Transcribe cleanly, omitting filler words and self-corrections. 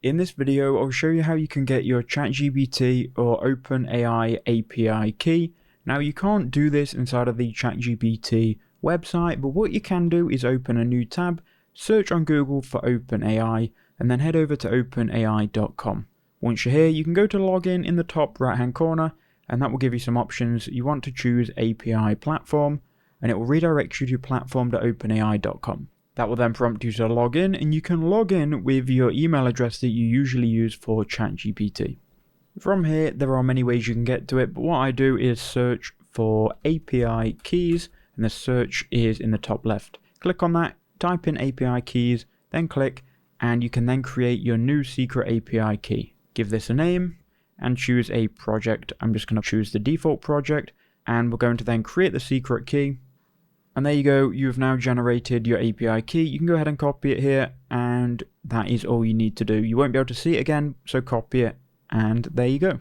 In this video, I'll show you how you can get your ChatGPT or OpenAI API key. Now, you can't do this inside of the ChatGPT website, but what you can do is open a new tab, search on Google for OpenAI, and then head over to openai.com. Once you're here, you can go to login in the top right hand corner, and that will give you some options. You want to choose API platform, and it will redirect you to platform.openai.com. That will then prompt you to log in, and you can log in with your email address that you usually use for ChatGPT. From here, there are many ways you can get to it, but what I do is search for API keys, and the search is in the top left. Click on that, type in API keys, then click, and you can then create your new secret API key. Give this a name, and choose a project. I'm just going to choose the default project, and we're going to then create the secret key. And there you go, you've now generated your API key. You can go ahead and copy it here, and that is all you need to do. You won't be able to see it again, so copy it, and there you go.